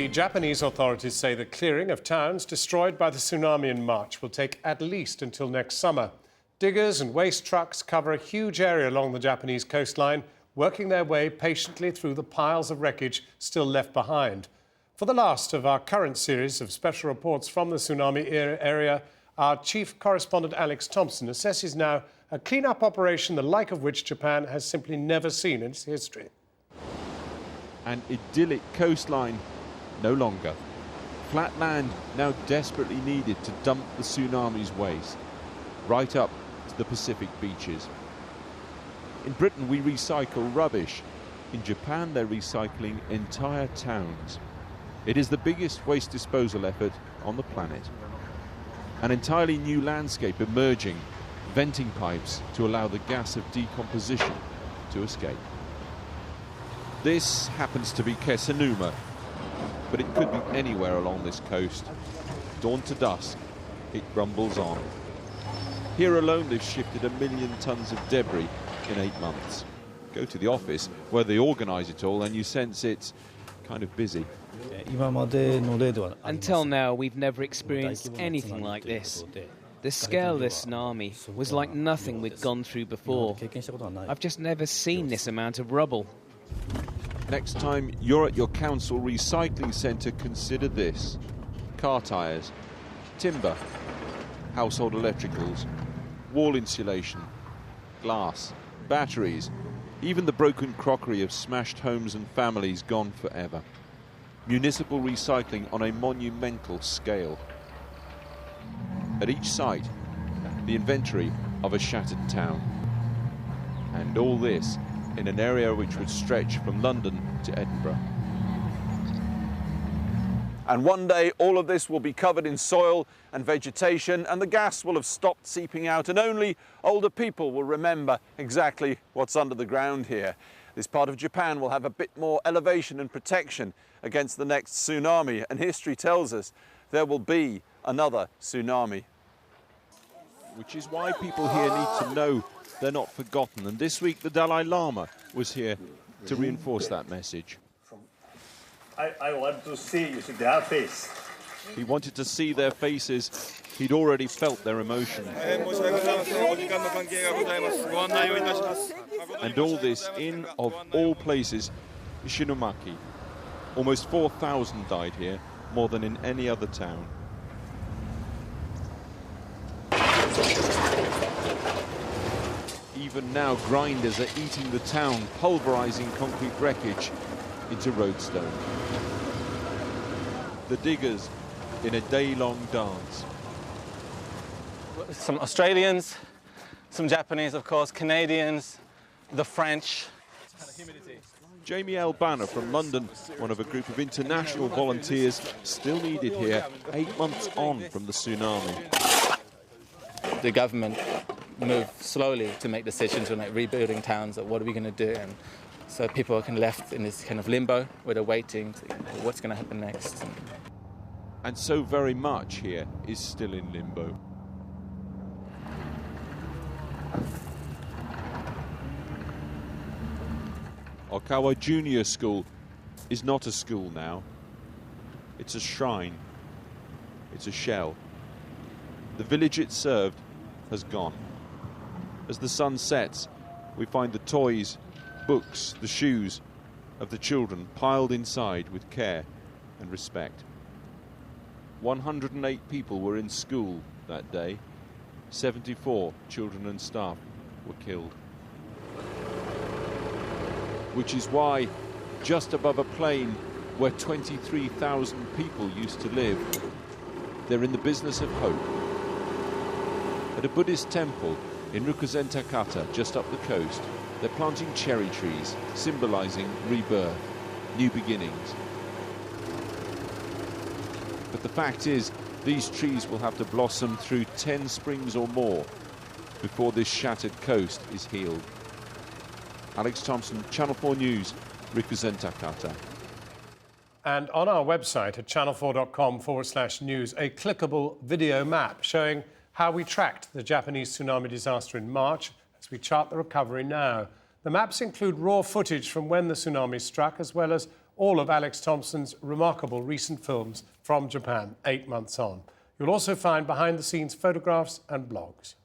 The Japanese authorities say the clearing of towns destroyed by the tsunami in March will take at least until next summer. Diggers and waste trucks cover a huge area along the Japanese coastline, working their way patiently through the piles of wreckage still left behind. For the last of our current series of special reports from the tsunami area, our chief correspondent Alex Thomson assesses now a clean-up operation the like of which Japan has simply never seen in its history. An idyllic coastline, no longer. Flat land now desperately needed to dump the tsunami's waste, right up to the Pacific beaches. In Britain, we recycle rubbish. In Japan, they're recycling entire towns. It is the biggest waste disposal effort on the planet. An entirely new landscape emerging, venting pipes to allow the gas of decomposition to escape. This happens to be Kesanuma, but it could be anywhere along this coast. Dawn to dusk, it rumbles on. Here alone, they've shifted 1 million tons of debris in 8 months. Go to the office where they organise it all and you sense it's kind of busy. Until now, we've never experienced anything like this. The scale of the tsunami was like nothing we'd gone through before. I've just never seen this amount of rubble. Next time you're at your council recycling centre, consider this. Car tyres, timber, household electricals, wall insulation, glass, batteries, even the broken crockery of smashed homes and families gone forever. Municipal recycling on a monumental scale. At each site, the inventory of a shattered town. And all this in an area which would stretch from London to Edinburgh. And one day all of this will be covered in soil and vegetation, and the gas will have stopped seeping out, and only older people will remember exactly what's under the ground here. This part of Japan will have a bit more elevation and protection against the next tsunami, and history tells us there will be another tsunami. Which is why people here need to know they're not forgotten. And this week the Dalai Lama was here to reinforce that message. I want to see their face. He wanted to see their faces. He'd already felt their emotion. And all this in, of all places, Ishinomaki. Almost 4,000 died here, more than in any other town. Even now, grinders are eating the town, pulverising concrete wreckage into roadstone. The diggers in a day-long dance. Some Australians, some Japanese, of course, Canadians, the French. Jamie L. Banner from London, one of a group of international volunteers still needed here 8 months on from the tsunami. The government moved slowly to make decisions on like rebuilding towns, or what are we going to do? And so people are kind of left in this kind of limbo where they're waiting to, what's going to happen next. And so very much here is still in limbo. Okawa Junior School is not a school now. It's a shrine. It's a shell. The village it served has gone. As the sun sets, we find the toys, books, the shoes of the children piled inside with care and respect. 108 people were in school that day. 74 children and staff were killed. Which is why, just above a plain where 23,000 people used to live, they're in the business of hope. At a Buddhist temple in Rukuzentakata, just up the coast, they're planting cherry trees, symbolising rebirth, new beginnings. But the fact is, these trees will have to blossom through 10 springs or more before this shattered coast is healed. Alex Thomson, Channel 4 News, Rukuzentakata. And on our website at channel4.com/news, a clickable video map showing how we tracked the Japanese tsunami disaster in March as we chart the recovery now. The maps include raw footage from when the tsunami struck, as well as all of Alex Thomson's remarkable recent films from Japan, 8 months on. You'll also find behind-the-scenes photographs and blogs.